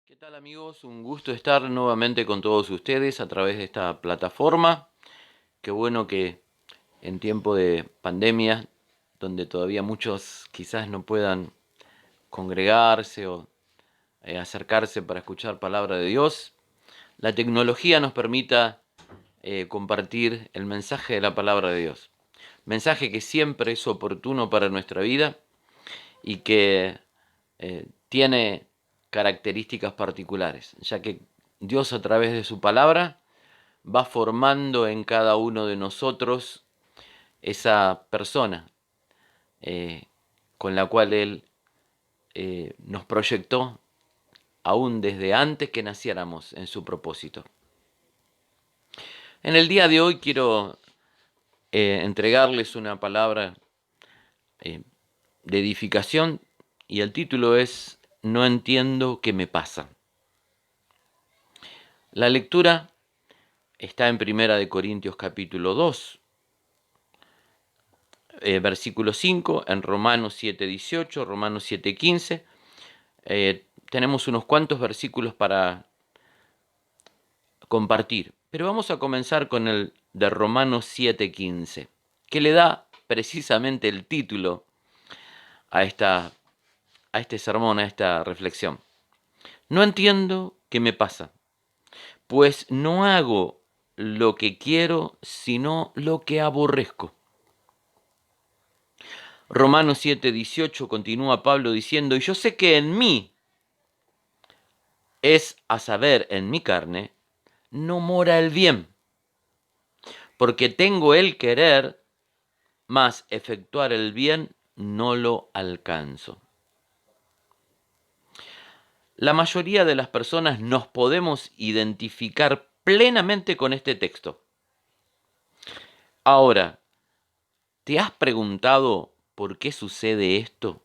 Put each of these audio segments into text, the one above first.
¿Qué tal amigos? Un gusto estar nuevamente con todos ustedes a través de esta plataforma. Qué bueno que en tiempo de pandemia, donde todavía muchos quizás no puedan congregarse o acercarse para escuchar palabra de Dios, la tecnología nos permita compartir el mensaje de la palabra de Dios. Mensaje que siempre es oportuno para nuestra vida y que tiene características particulares, ya que Dios a través de su palabra va formando en cada uno de nosotros esa persona eh, con la cual Él nos proyectó aún desde antes que naciéramos en su propósito. En el día de hoy quiero entregarles una palabra eh, de edificación y el título es No entiendo qué me pasa. La lectura está en Primera de Corintios capítulo 2, versículo 5, en Romanos 7:18, Romanos 7:15. Tenemos unos cuantos versículos para compartir, pero vamos a comenzar con el de Romanos 7:15, que le da precisamente el título a este sermón, a esta reflexión. No entiendo qué me pasa, pues no hago lo que quiero, sino lo que aborrezco. Romanos 7:18 continúa Pablo diciendo, y yo sé que en mí, es a saber, en mi carne, no mora el bien, porque tengo el querer, mas efectuar el bien no lo alcanzo. La mayoría de las personas nos podemos identificar plenamente con este texto. Ahora, ¿te has preguntado por qué sucede esto?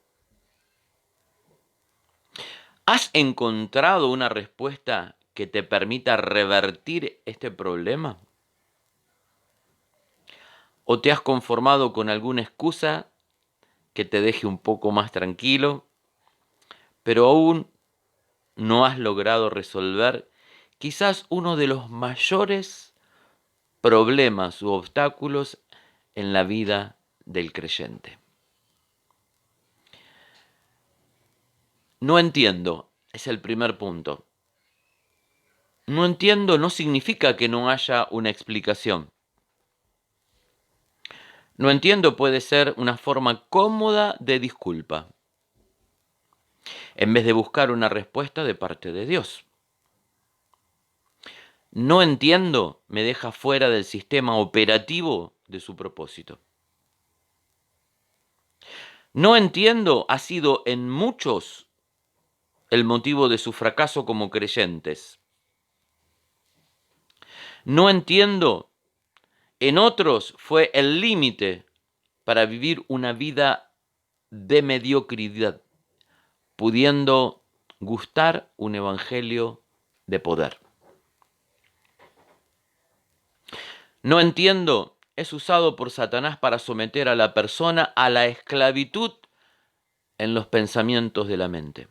¿Has encontrado una respuesta que te permita revertir este problema? ¿O te has conformado con alguna excusa que te deje un poco más tranquilo, pero aún no has logrado resolver quizás uno de los mayores problemas u obstáculos en la vida del creyente? No entiendo, es el primer punto. No entiendo no significa que no haya una explicación. No entiendo puede ser una forma cómoda de disculpa, en vez de buscar una respuesta de parte de Dios. No entiendo me deja fuera del sistema operativo de su propósito. No entiendo ha sido en muchos el motivo de su fracaso como creyentes. No entiendo en otros fue el límite para vivir una vida de mediocridad, pudiendo gustar un evangelio de poder. No entiendo es usado por Satanás para someter a la persona a la esclavitud en los pensamientos de la mente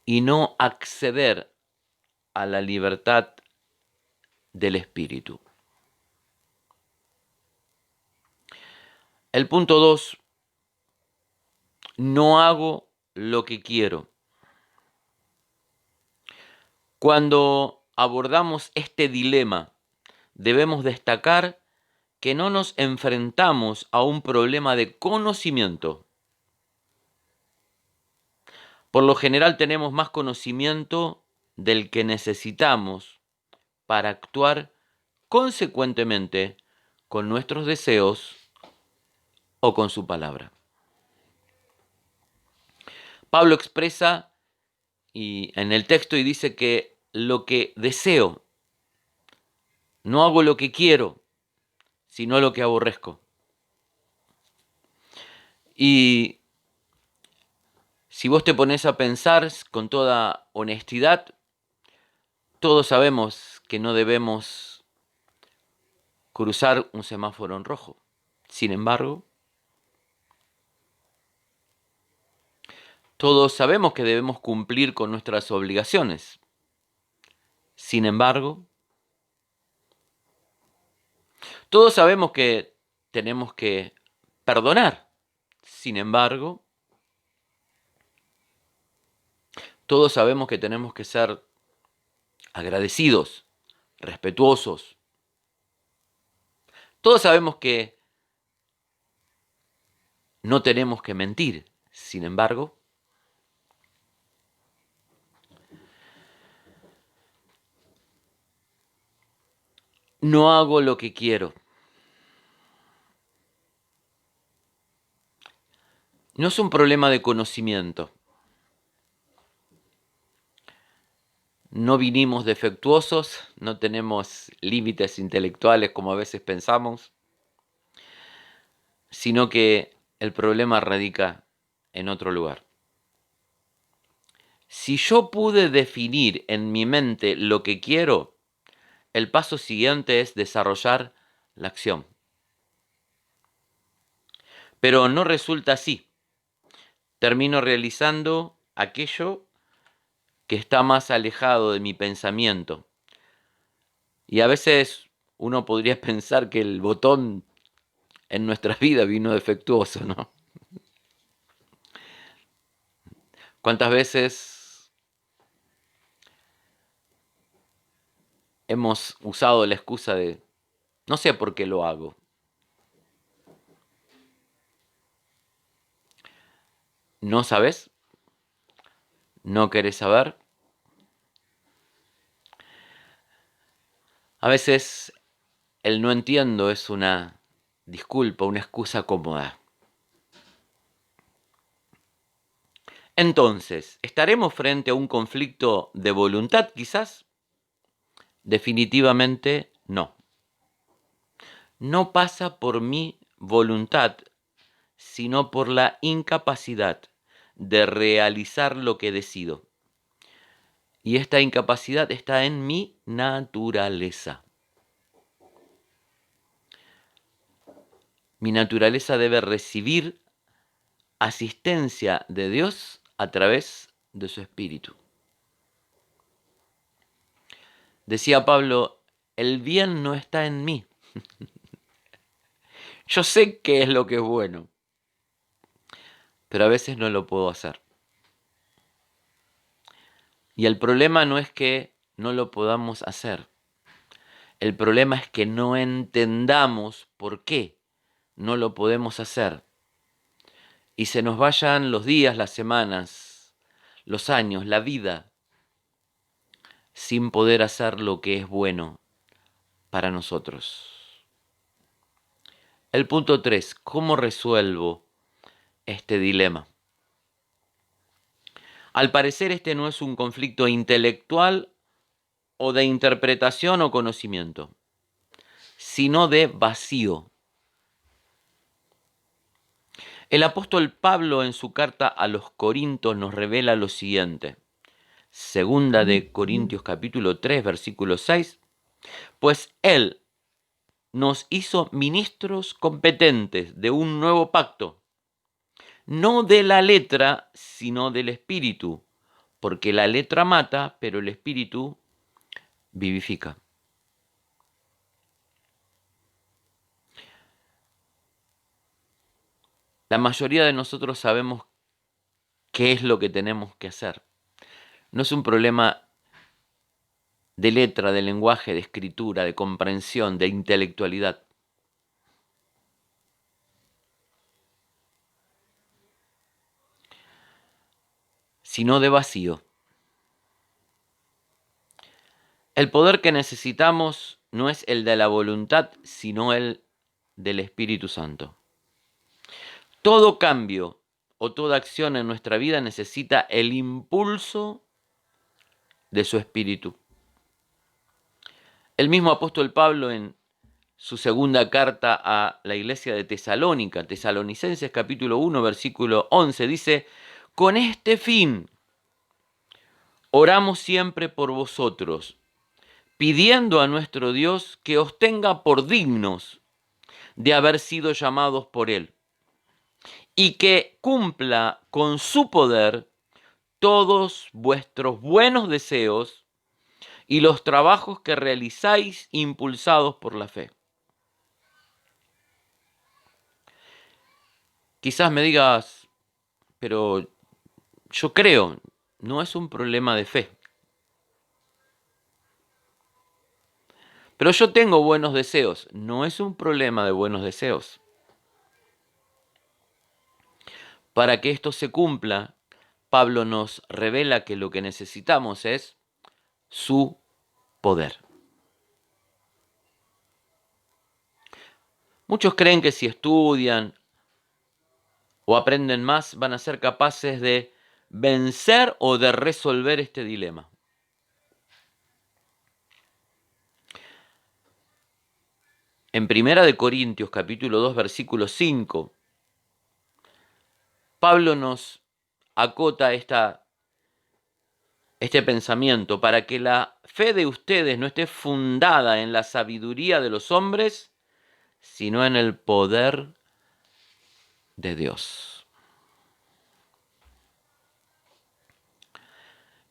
y no acceder a la libertad del espíritu. El punto 2, no hago lo que quiero. Cuando abordamos este dilema, debemos destacar que no nos enfrentamos a un problema de conocimiento. Por lo general tenemos más conocimiento del que necesitamos para actuar consecuentemente con nuestros deseos o con su palabra. Pablo expresa en el texto y dice que lo que deseo, no hago lo que quiero, sino lo que aborrezco. Y si vos te pones a pensar con toda honestidad, todos sabemos que no debemos cruzar un semáforo en rojo. Sin embargo, Todos sabemos que debemos cumplir con nuestras obligaciones. Sin embargo, todos sabemos que tenemos que perdonar. Sin embargo, todos sabemos que tenemos que ser agradecidos, respetuosos. Todos sabemos que no tenemos que mentir. Sin embargo, no hago lo que quiero. No es un problema de conocimiento. No vinimos defectuosos, no tenemos límites intelectuales como a veces pensamos, sino que el problema radica en otro lugar. Si yo pude definir en mi mente lo que quiero, el paso siguiente es desarrollar la acción. Pero no resulta así. Termino realizando aquello que está más alejado de mi pensamiento. Y a veces uno podría pensar que el botón en nuestra vida vino defectuoso, ¿no? ¿Cuántas veces hemos usado la excusa de no sé por qué lo hago? ¿No sabes? ¿No querés saber? A veces el no entiendo es una disculpa, una excusa cómoda. Entonces, ¿estaremos frente a un conflicto de voluntad quizás? Definitivamente no. No pasa por mi voluntad, sino por la incapacidad de realizar lo que decido. Y esta incapacidad está en mi naturaleza. Mi naturaleza debe recibir asistencia de Dios a través de su Espíritu. Decía Pablo, el bien no está en mí. Yo sé qué es lo que es bueno, pero a veces no lo puedo hacer. Y el problema no es que no lo podamos hacer. El problema es que no entendamos por qué no lo podemos hacer. Y se nos vayan los días, las semanas, los años, la vida, sin poder hacer lo que es bueno para nosotros. El punto 3, ¿cómo resuelvo este dilema? Al parecer este no es un conflicto intelectual o de interpretación o conocimiento, sino de vacío. El apóstol Pablo en su carta a los Corintios nos revela lo siguiente. Segunda de Corintios capítulo 3, versículo 6. Pues Él nos hizo ministros competentes de un nuevo pacto, no de la letra, sino del Espíritu, porque la letra mata, pero el Espíritu vivifica. La mayoría de nosotros sabemos qué es lo que tenemos que hacer. No es un problema de letra, de lenguaje, de escritura, de comprensión, de intelectualidad. Sino de vacío. El poder que necesitamos no es el de la voluntad, sino el del Espíritu Santo. Todo cambio o toda acción en nuestra vida necesita el impulso de su Espíritu. El mismo apóstol Pablo en su segunda carta a la iglesia de Tesalónica, Tesalonicenses capítulo 1, versículo 11, dice, con este fin oramos siempre por vosotros, pidiendo a nuestro Dios que os tenga por dignos de haber sido llamados por Él, y que cumpla con su poder todos vuestros buenos deseos y los trabajos que realizáis impulsados por la fe. Quizás me digas, pero yo creo, no es un problema de fe. Pero yo tengo buenos deseos, no es un problema de buenos deseos. Para que esto se cumpla, Pablo nos revela que lo que necesitamos es su poder. Muchos creen que si estudian o aprenden más van a ser capaces de vencer o de resolver este dilema. En 1 Corintios capítulo 2 versículo 5, Pablo nos acota este pensamiento: para que la fe de ustedes no esté fundada en la sabiduría de los hombres, sino en el poder de Dios.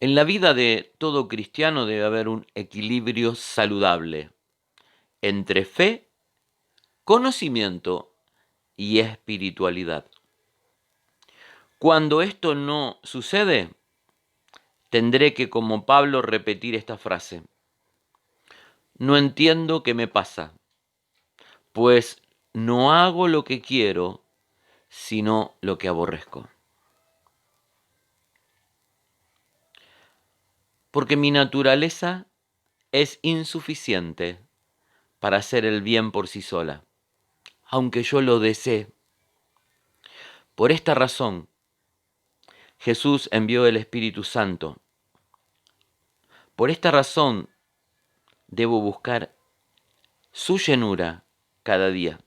En la vida de todo cristiano debe haber un equilibrio saludable entre fe, conocimiento y espiritualidad. Cuando esto no sucede, tendré que, como Pablo, repetir esta frase: no entiendo qué me pasa, pues no hago lo que quiero, sino lo que aborrezco. Porque mi naturaleza es insuficiente para hacer el bien por sí sola, aunque yo lo desee. Por esta razón, Jesús envió el Espíritu Santo. Por esta razón, debo buscar su llenura cada día.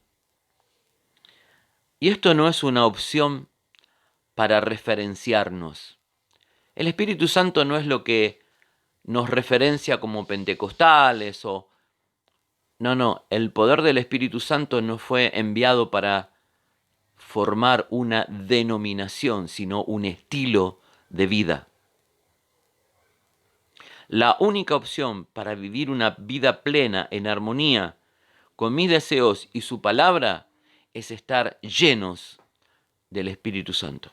Y esto no es una opción para referenciarnos. El Espíritu Santo no es lo que nos referencia como pentecostales o... No, el poder del Espíritu Santo no fue enviado para formar una denominación, sino un estilo de vida. La única opción para vivir una vida plena en armonía con mis deseos y su palabra es estar llenos del Espíritu Santo.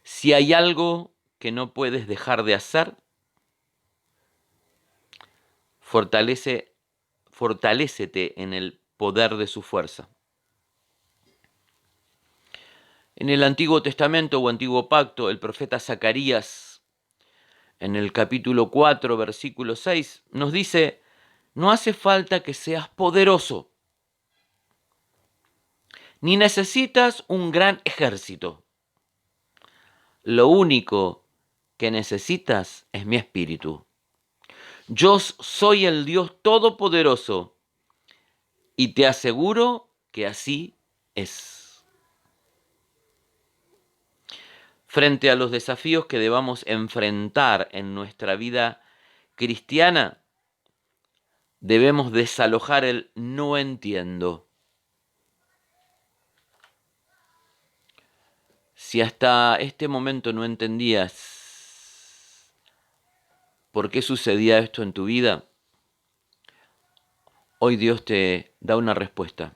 Si hay algo que no puedes dejar de hacer, fortalécete en el poder de su fuerza. En el Antiguo Testamento o Antiguo Pacto, el profeta Zacarías, en el capítulo 4, versículo 6, nos dice: no hace falta que seas poderoso, ni necesitas un gran ejército. Lo único que necesitas es mi espíritu. Yo soy el Dios Todopoderoso y te aseguro que así es. Frente a los desafíos que debamos enfrentar en nuestra vida cristiana, debemos desalojar el no entiendo. Si hasta este momento no entendías por qué sucedía esto en tu vida, hoy Dios te da una respuesta.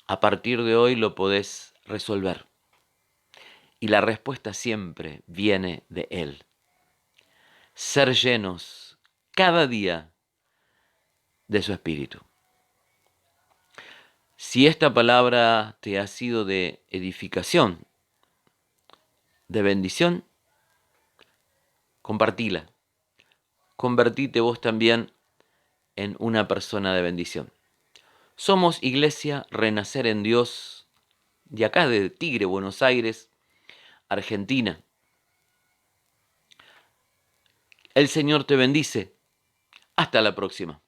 A partir de hoy lo podés resolver. Y la respuesta siempre viene de Él. Ser llenos cada día de su Espíritu. Si esta palabra te ha sido de edificación, de bendición, compartila. Convertite vos también en una persona de bendición. Somos Iglesia Renacer en Dios, de acá de Tigre, Buenos Aires, Argentina. El Señor te bendice. Hasta la próxima.